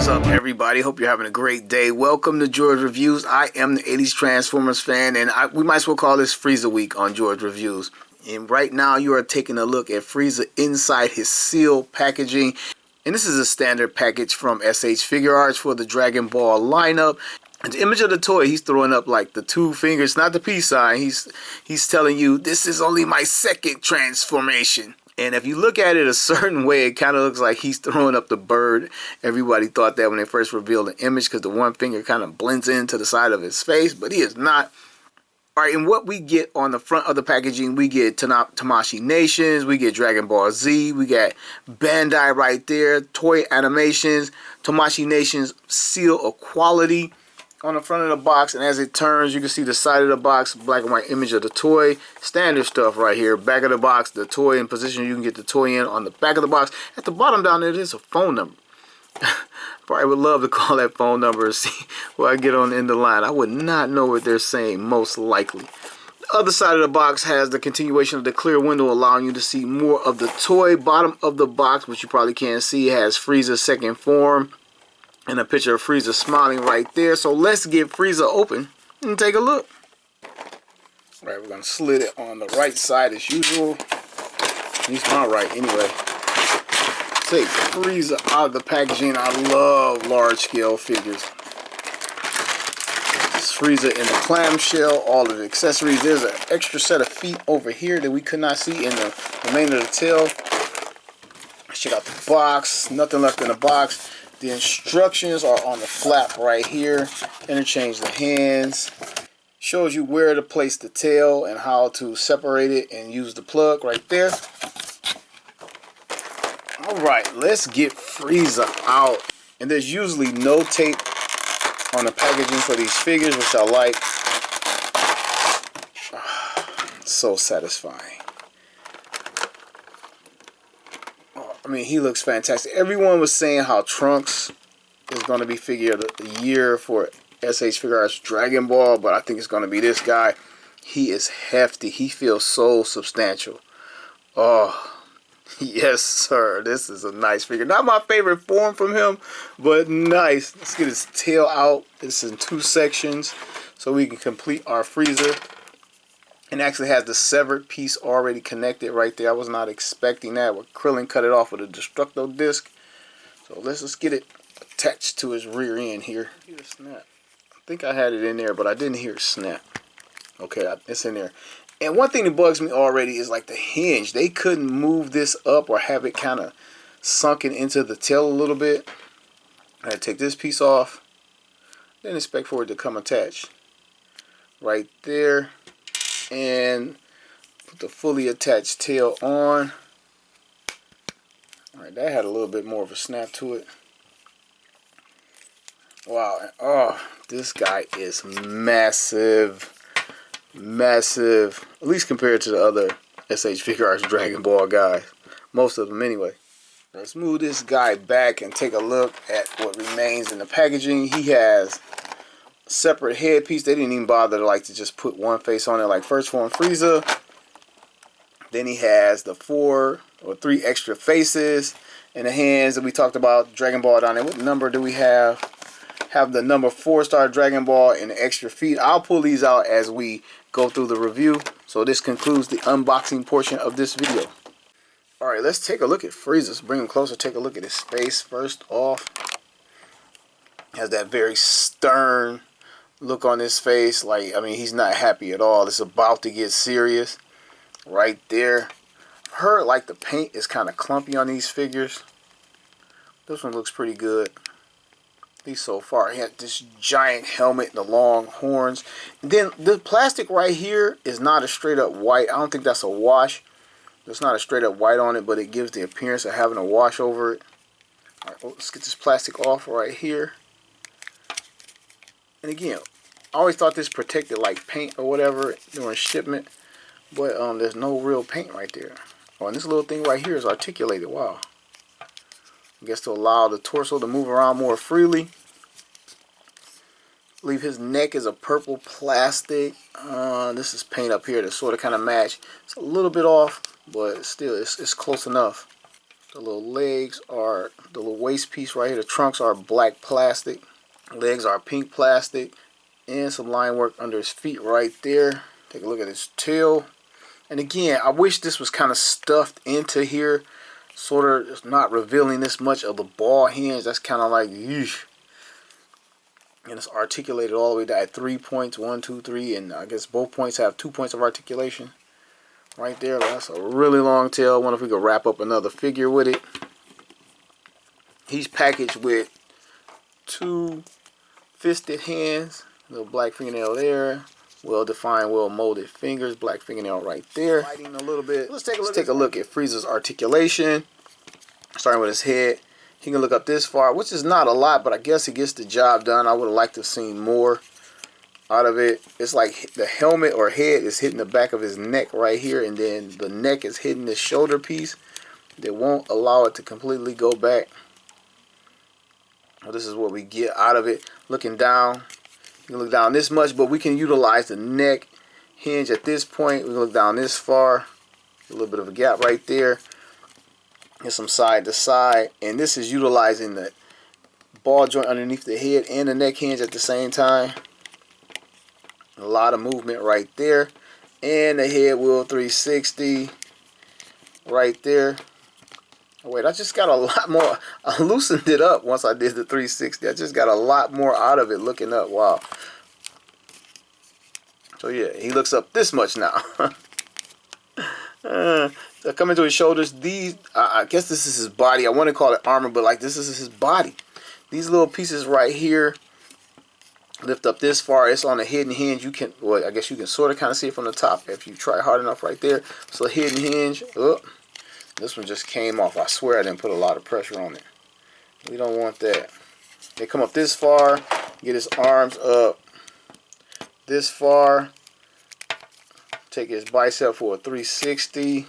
up, everybody? Hope you're having a great day. Welcome to George Reviews. I am the 80s Transformers fan, and we might as well call this Frieza Week on George Reviews. And right now, you are taking a look at Frieza inside his sealed packaging. And this is a standard package from S.H. Figuarts for the Dragon Ball lineup. And the image of the toy, he's throwing up like the two fingers, not the peace sign. He's telling you, this is only my second transformation. And if you look at it a certain way, it kind of looks like he's throwing up the bird. Everybody thought that when they first revealed the image because the one finger kind of blends into the side of his face, but he is not. All right, and what we get on the front of the packaging, we get Tamashii Nations, we get Dragon Ball Z, we got Bandai right there, toy animations, Tamashii Nations seal of quality on the front of the box, and as it turns, you can see the side of the box, black and white image of the toy. Standard stuff right here. Back of the box, the toy in position you can get the toy in on the back of the box. At the bottom down there, there's a phone number. Probably would love to call that phone number and see where I get on the end of the line. I would not know what they're saying, most likely. The other side of the box has the continuation of the clear window, allowing you to see more of the toy. Bottom of the box, which you probably can't see, has Frieza's second form. And a picture of Frieza smiling right there. So let's get Frieza open and take a look. Alright, we're going to slit it on the right side as usual. At least my right anyway. Take Frieza out of the packaging. I love large scale figures. It's Frieza in the clamshell, all of the accessories. There's an extra set of feet over here that we could not see in the remainder of the tail. Check out the box. Nothing left in the box. The instructions are on the flap right here. Interchange the hands. Shows you where to place the tail and how to separate it and use the plug right there. Alright, let's get Frieza out. And there's usually no tape on the packaging for these figures, which I like. So satisfying. I mean, he looks fantastic. Everyone was saying how Trunks is going to be figure of the year for S.H. Figuarts Dragon Ball, but I think it's going to be this guy. He is hefty. He feels so substantial. Oh, yes, sir. This is a nice figure. Not my favorite form from him, but nice. Let's get his tail out. It's in two sections so we can complete our Frieza. And actually has the severed piece already connected right there. I was not expecting that. With Krillin cut it off with a Destructo disc. So let's just get it attached to his rear end here. Hear a snap. I think I had it in there, but I didn't hear it snap. Okay, it's in there. And one thing that bugs me already is like the hinge. They couldn't move this up or have it kind of sunken into the tail a little bit. I had to take this piece off. Didn't expect for it to come attached. Right there. And put the fully attached tail on. Alright, that had a little bit more of a snap to it. Wow. Oh, this guy is massive. Massive. At least compared to the other S.H. Figuarts Dragon Ball guys. Most of them anyway. Let's move this guy back and take a look at what remains in the packaging. He has separate headpiece. They didn't even bother to just put one face on it like first form Frieza. Then he has the 4 or 3 extra faces and the hands that we talked about. Dragon Ball down there. What number do we have? Have the number 4-star Dragon Ball and the extra feet. I'll pull these out as we go through the review. So this concludes the unboxing portion of this video. Alright, let's take a look at Frieza. Let's bring him closer. Take a look at his face first off. Has that very stern look on his face. Like, I mean, he's not happy at all. It's about to get serious. Right there. I've heard like the paint is kind of clumpy on these figures. This one looks pretty good. At least so far. He had this giant helmet and the long horns. And then the plastic right here is not a straight up white. I don't think that's a wash. There's not a straight up white on it, but it gives the appearance of having a wash over it. Alright, let's get this plastic off right here. And again, I always thought this protected like paint or whatever during shipment, but there's no real paint right there. Oh, and this little thing right here is articulated. Wow. I guess to allow the torso to move around more freely. I believe his neck is a purple plastic. This is paint up here to sort of kind of match. It's a little bit off, but still it's close enough. The little legs are the little waist piece right here. The trunks are black plastic. Legs are pink plastic. And some line work under his feet right there. Take a look at his tail. And again, I wish this was kind of stuffed into here. Sort of not revealing this much of the ball hinge. That's kind of like, yeesh. And it's articulated all the way down at 3 points, 1, 2, 3, and I guess both points have 2 points of articulation right there. That's a really long tail. I wonder if we could wrap up another figure with it. He's packaged with 2 fisted hands, little black fingernail there, well defined, well molded fingers, black fingernail right there. Fighting a little bit. Let's take a look at Frieza's articulation, starting with his head. He can look up this far, which is not a lot, but I guess he gets the job done. I would have liked to have seen more out of it. It's like the helmet or head is hitting the back of his neck right here, and then the neck is hitting the shoulder piece. They won't allow it to completely go back. Well, this is what we get out of it. Looking down, you can look down this much, but we can utilize the neck hinge at this point. We can look down this far, a little bit of a gap right there. Get some side to side, and this is utilizing the ball joint underneath the head and the neck hinge at the same time. A lot of movement right there, and the head wheel 360 right there. Oh, wait, I just got a lot more. I loosened it up once I did the 360. I just got a lot more out of it looking up. Wow. So yeah, he looks up this much now. Coming to his shoulders, these, I guess this is his body. I want to call it armor, but like this is his body. These little pieces right here lift up this far. It's on a hidden hinge. You can, well, I guess you can sort of kind of see it from the top if you try hard enough right there. So a hidden hinge. Oh, this one just came off. I swear I didn't put a lot of pressure on it. We don't want that. They come up this far. Get his arms up this far. Take his bicep for a 360.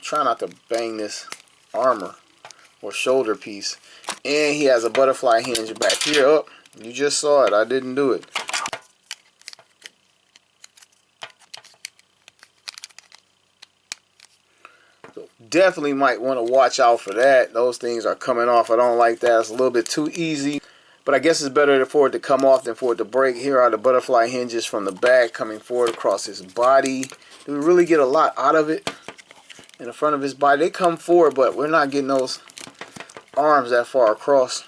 Try not to bang this armor or shoulder piece. And he has a butterfly hinge back here. Oh, you just saw it. I didn't do it. So definitely might want to watch out for that. Those things are coming off. I don't like that. It's a little bit too easy. But I guess it's better for it to come off than for it to break. Here are the butterfly hinges from the back coming forward across his body. Do we really get a lot out of it? In the front of his body, they come forward, but we're not getting those arms that far across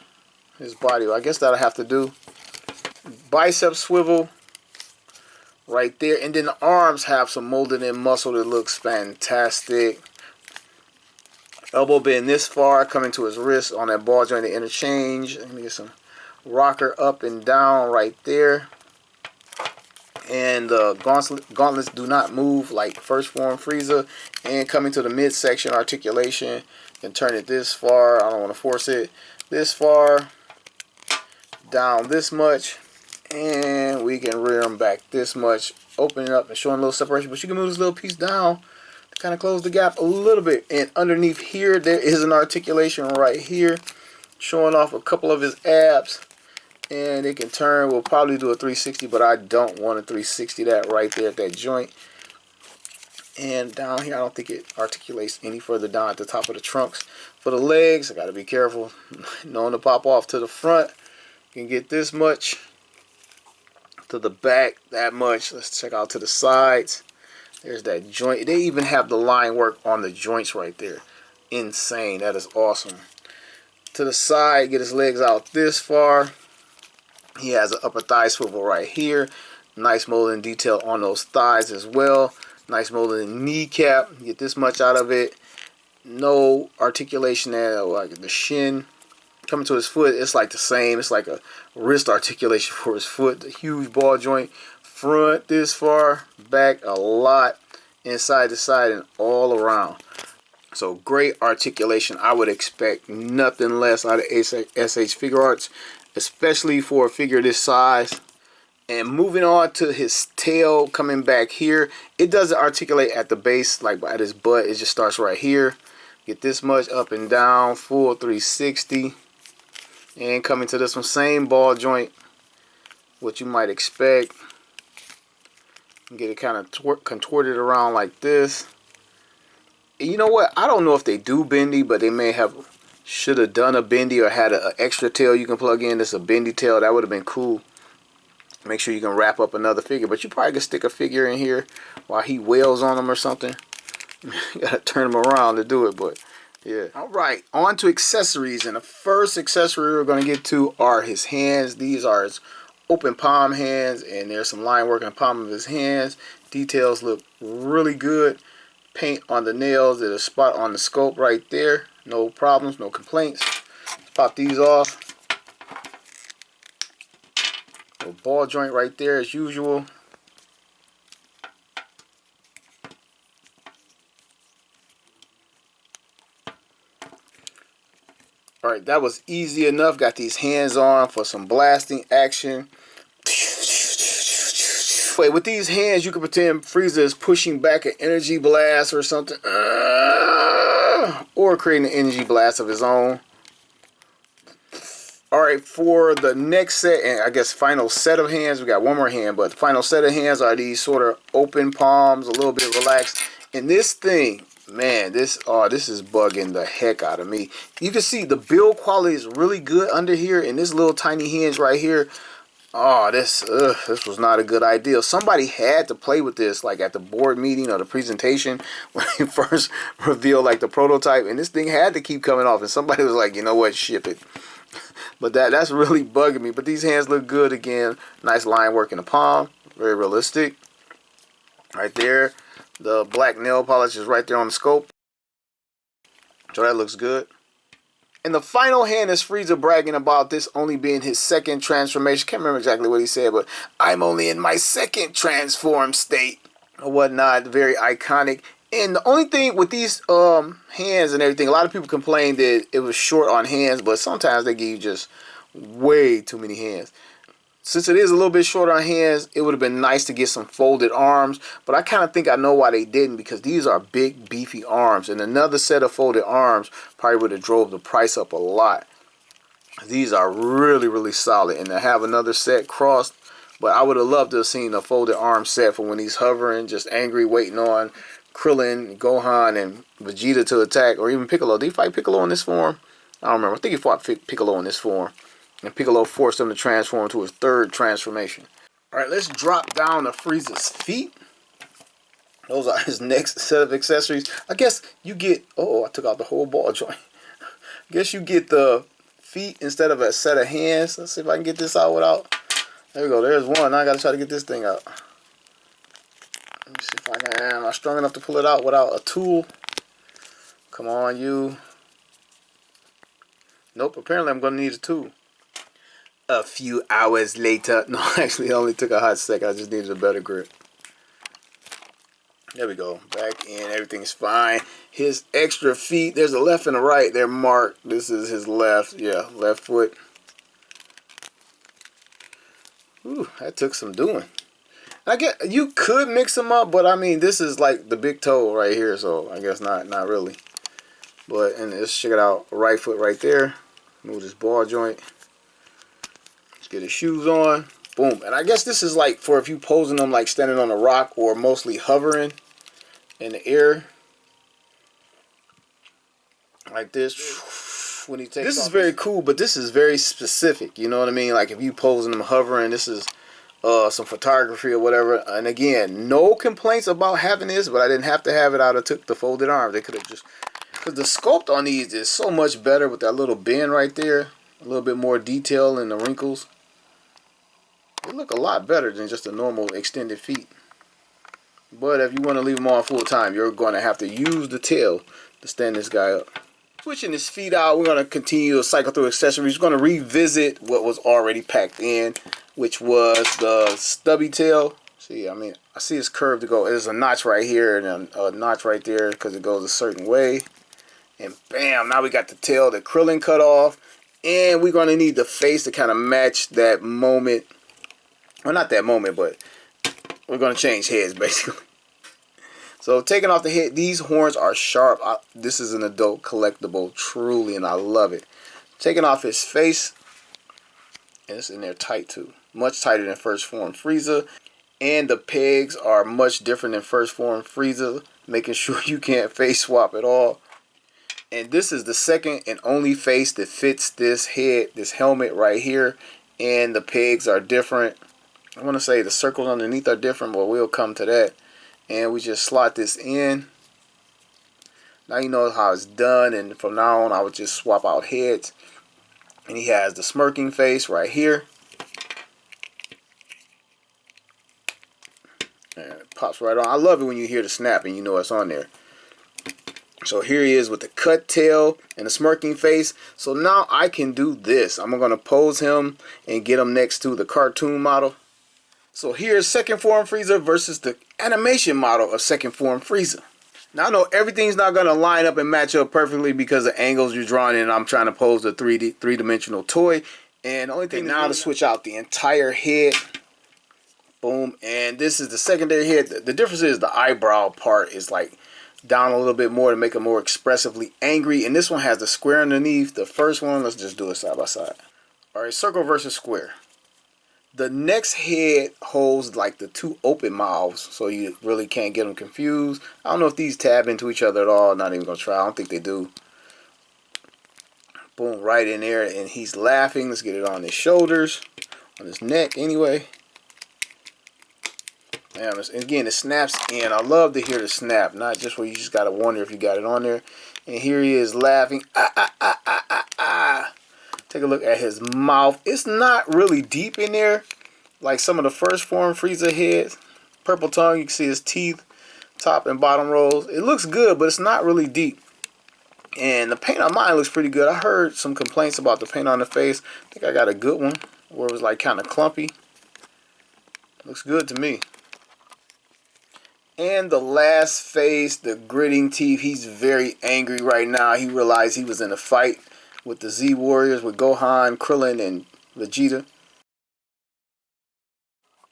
his body. I guess that'll have to do. Bicep swivel right there, and then the arms have some molded in muscle that looks fantastic. Elbow bend this far, coming to his wrist on that ball joint to interchange. Let me get some rocker up and down right there. And the gauntlets do not move like first form Frieza. And coming to the midsection articulation, can turn it this far. I don't want to force it. This far, down this much, and we can rear them back this much, opening up and showing a little separation. But you can move this little piece down to kind of close the gap a little bit. And underneath here, there is an articulation right here, showing off a couple of his abs. And it can turn. We'll probably do a 360, but I don't want a 360 that right there at that joint. And down here, I don't think it articulates any further down at the top of the trunks. For the legs, I got to be careful. Knowing to pop off to the front. You can get this much. To the back, that much. Let's check out to the sides. There's that joint. They even have the line work on the joints right there. Insane. That is awesome. To the side, get his legs out this far. He has an upper thigh swivel right here. Nice molding detail on those thighs as well. Nice molding kneecap. Get this much out of it. No articulation there, like the shin. Coming to his foot, it's like the same. It's like a wrist articulation for his foot. The huge ball joint. Front this far. Back a lot. Inside to side and all around. So great articulation. I would expect nothing less out of S.H. Figuarts, especially for a figure this size. And moving on to his tail, coming back here, it doesn't articulate at the base like at his butt. It just starts right here. Get this much up and down, full 360. And coming to this one, same ball joint, what you might expect. Get it kind of contorted around like this. You know what? I don't know if they do bendy, but they may have should have done a bendy or had an extra tail you can plug in. That's a bendy tail. That would have been cool. Make sure you can wrap up another figure, but you probably could stick a figure in here while he wails on them or something. You gotta turn them around to do it, but yeah. All right, on to accessories, and the first accessory we're gonna get to are his hands. These are his open palm hands, and there's some line work in the palm of his hands. Details look really good. Paint on the nails. There's a spot on the scope right there. No problems, no complaints. Let's pop these off. A ball joint right there as usual. Alright, that was easy enough. Got these hands on for some blasting action. Wait, with these hands you can pretend Frieza is pushing back an energy blast or something. Or creating an energy blast of his own. Alright, for the next set, and I guess final set of hands, we got one more hand, but the final set of hands are these sort of open palms, a little bit relaxed. And this thing, man, this is bugging the heck out of me. You can see the build quality is really good under here, and this little tiny hinge right here. Oh, this was not a good idea. Somebody had to play with this, like at the board meeting or the presentation when they first revealed like the prototype, and this thing had to keep coming off. And somebody was like, you know what, ship it. But that's really bugging me. But these hands look good again. Nice line work in the palm, very realistic. Right there, the black nail polish is right there on the scope, so that looks good. And the final hand is Frieza bragging about this only being his second transformation. Can't remember exactly what he said, but I'm only in my second transform state or whatnot. Very iconic. And the only thing with these hands and everything, a lot of people complained that it was short on hands, but sometimes they give you just way too many hands. Since it is a little bit short on hands, it would have been nice to get some folded arms, but I kind of think I know why they didn't, because these are big, beefy arms, and another set of folded arms probably would have drove the price up a lot. These are really, really solid, and to have another set crossed, but I would have loved to have seen a folded arm set for when he's hovering, just angry, waiting on Krillin, Gohan, and Vegeta to attack, or even Piccolo. Did he fight Piccolo in this form? I don't remember. I think he fought Piccolo in this form. And Piccolo forced him to transform to his third transformation. Alright, let's drop down to Frieza's feet. Those are his next set of accessories. I guess you get... Oh, I took out the whole ball joint. I guess you get the feet instead of a set of hands. Let's see if I can get this out without... There we go. There's one. Now I got to try to get this thing out. Let me see if I can... Am I strong enough to pull it out without a tool? Come on, you. Nope, apparently I'm going to need a tool. A few hours later. No, actually, it only took a hot second. I just needed a better grip. There we go. Back in. Everything's fine. His extra feet. There's a left and a right. They're marked. This is his left. Yeah, left foot. Ooh, that took some doing. I guess you could mix them up, but I mean, this is like the big toe right here, so I guess not really. But, and let's check it out. Right foot right there. Move this ball joint. Get his shoes on. Boom. And I guess this is like for if you posing them like standing on a rock or mostly hovering in the air. Like this. When he takes this is very cool, but this is very specific. You know what I mean? Like if you posing them hovering, this is some photography or whatever. And again, no complaints about having this, but I didn't have to have it. I would have took the folded arms. They could have just... Because the sculpt on these is so much better with that little bend right there. A little bit more detail in the wrinkles. They look a lot better than just a normal extended feet. But if you want to leave them on full time, you're going to have to use the tail to stand this guy up. Switching his feet out, we're going to continue to cycle through accessories. We're going to revisit what was already packed in, which was the stubby tail. See, I mean, I see it's curved to go. There's a notch right here and a notch right there because it goes a certain way. And bam, now we got the tail that Krillin cut off. And we're going to need the face to kind of match that moment. Well, not that moment, but we're going to change heads, basically. So, taking off the head, these horns are sharp. This is an adult collectible, truly, and I love it. Taking off his face, and it's in there tight, too. Much tighter than first form Frieza. And the pegs are much different than first form Frieza. making sure you can't face swap at all. And this is the second and only face that fits this head, this helmet right here. And the pegs are different. I want to say the circles underneath are different, but we'll come to that. And we just slot this in. Now you know how it's done, and from now on I would just swap out heads. And he has the smirking face right here. And it pops right on. I love it when you hear the snap and you know it's on there. So here he is with the cut tail and the smirking face. So now I can do this. I'm going to pose him and get him next to the cartoon model. So here's second form Frieza versus the animation model of second form Frieza. Now I know everything's not going to line up and match up perfectly because of angles you're drawing in. I'm trying to pose the three-dimensional toy. And the only thing now to switch out the entire head. Boom. And this is the secondary head. The difference is the eyebrow part is like down a little bit more to make it more expressively angry. And this one has the square underneath. The first one, let's just do it side by side. Alright, circle versus square. The next head holds like the two open mouths, so you really can't get them confused. I don't know if these tab into each other at all. Not even going to try. I don't think they do. Boom, right in there. And he's laughing. Let's get it on his shoulders, on his neck anyway. And again, it snaps in. I love to hear the snap, not just where you just got to wonder if you got it on there. And here he is laughing. Take a look at his mouth. It's not really deep in there like some of the first form Frieza heads. Purple tongue, you can see his teeth, top and bottom rows. It looks good, but it's not really deep. And the paint on mine looks pretty good. I heard some complaints about the paint on the face. I think I got a good one where it was like kind of clumpy. Looks good to me. And the last face, the gritting teeth, he's very angry right now. He realized he was in a fight with the Z Warriors, with Gohan, Krillin, and Vegeta.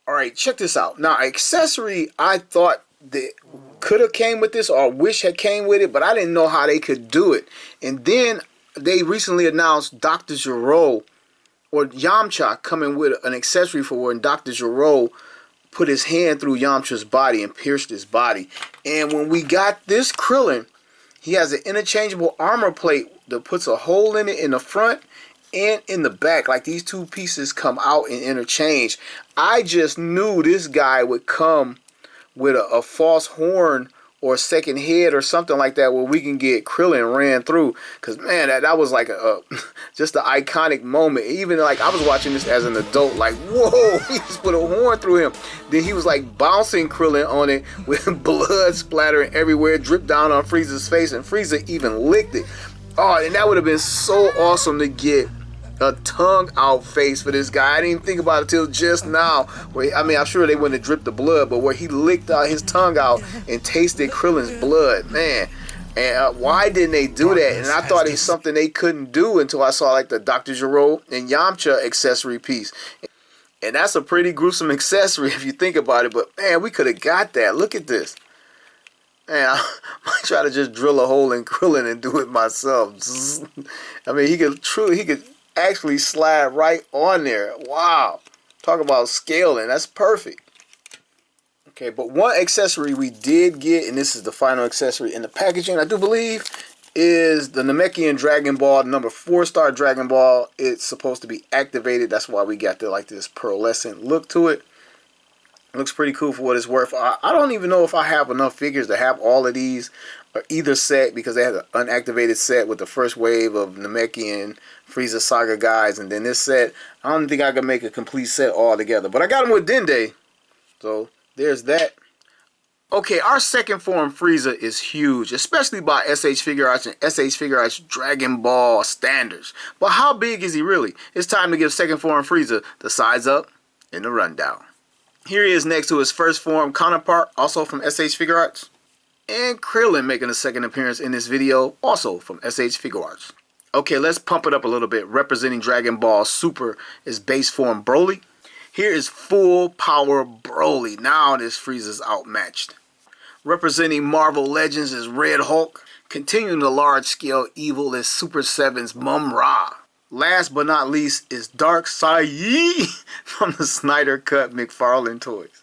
Alright, check this out. Now, accessory, I thought that could have came with this or wish had came with it, but I didn't know how they could do it. And then they recently announced Dr. Gero or Yamcha coming with an accessory for when Dr. Gero put his hand through Yamcha's body and pierced his body. And when we got this Krillin, he has an interchangeable armor plate that puts a hole in it in the front and in the back. Like these two pieces come out and interchange. I just knew this guy would come with a false horn or a second head or something like that where we can get Krillin ran through. Because, man, that was like just an iconic moment. Even like I was watching this as an adult, like, whoa, he just put a horn through him. Then he was like bouncing Krillin on it with blood splattering everywhere, dripped down on Frieza's face, and Frieza even licked it. Oh, and that would have been so awesome to get a tongue out face for this guy. I didn't even think about it till just now. Where, I mean, I'm sure they wouldn't have dripped the blood, but where he licked his tongue out and tasted Krillin's blood, man. And why didn't they do that? And I thought it's something they couldn't do until I saw like the Dr. Gero and Yamcha accessory piece. And that's a pretty gruesome accessory if you think about it. But man, we could have got that. Look at this. Man, I might try to just drill a hole in Krillin and do it myself. I mean, he could actually slide right on there. Wow. Talk about scaling. That's perfect. Okay, but one accessory we did get, and this is the final accessory in the packaging, I do believe, is the Namekian Dragon Ball, number 4-star Dragon Ball. It's supposed to be activated. That's why we got like this pearlescent look to it. Looks pretty cool for what it's worth. I don't even know if I have enough figures to have all of these or either set, because they had an unactivated set with the first wave of Namekian Frieza Saga guys, and then this set. I don't think I can make a complete set all together, but I got them with Dende, so there's that. Okay, our second form Frieza is huge, especially by S.H. Figuarts and S.H. Figuarts Dragon Ball standards. But how big is he really? It's time to give second form Frieza the size up in the rundown. Here he is next to his first form counterpart, also from S.H. Figuarts. And Krillin making a second appearance in this video, also from S.H. Figuarts. Okay, let's pump it up a little bit. Representing Dragon Ball Super is base form Broly. Here is full power Broly. Now this Frieza's outmatched. Representing Marvel Legends is Red Hulk. Continuing the large scale evil is Super 7's Mum-Ra. Last but not least is Darkseid from the Snyder Cut McFarlane toys.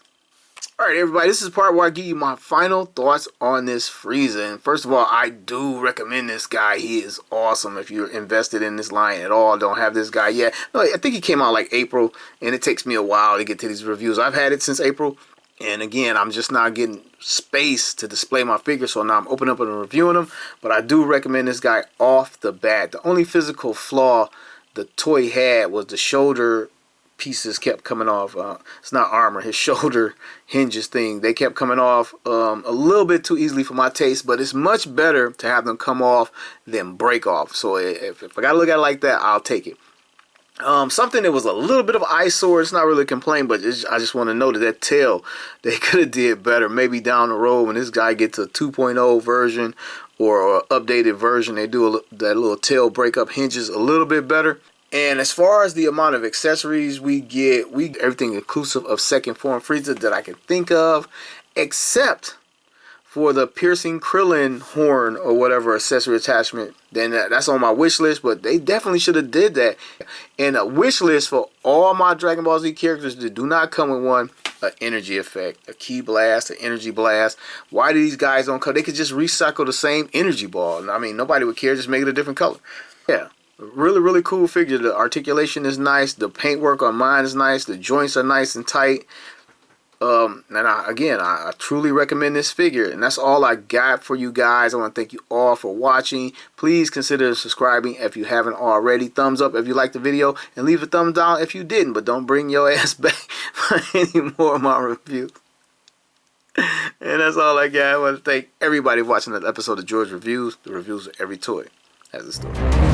Alright everybody, this is the part where I give you my final thoughts on this Frieza. And first of all, I do recommend this guy. He is awesome. If you're invested in this line at all, don't have this guy yet. No, I think he came out like April, and it takes me a while to get to these reviews. I've had it since April, and again, I'm just not getting space to display my figures, so now I'm opening up and reviewing them. But I do recommend this guy off the bat. The only physical flaw the toy had was the shoulder pieces kept coming off. It's not armor, his shoulder hinges thing, they kept coming off a little bit too easily for my taste, but it's much better to have them come off than break off. So if I gotta look at it like that, I'll take it. Something that was a little bit of an eyesore, it's not really a complaint, but I just want to note that tail, they could have did better. Maybe down the road when this guy gets a 2.0 version or an updated version, they do that little tail breakup hinges a little bit better. And as far as the amount of accessories we get everything inclusive of second form Frieza that I can think of, except for the piercing Krillin horn or whatever accessory attachment. Then that's on my wish list, but they definitely should have did that. And a wish list for all my Dragon Ball Z characters that do not come with one, an energy effect, a ki blast, an energy blast. Why do these guys don't come? They could just recycle the same energy ball. I mean, nobody would care, just make it a different color. Yeah. Really cool figure. The articulation is nice. The paintwork on mine is nice. The joints are nice and tight. And I truly recommend this figure. And that's all I got for you guys. I want to thank you all for watching. Please consider subscribing if you haven't already. Thumbs up if you liked the video, and leave a thumbs down if you didn't. But don't bring your ass back for any more of my reviews. And that's all I got. I want to thank everybody for watching that episode of George Reviews. The reviews of every toy has a story.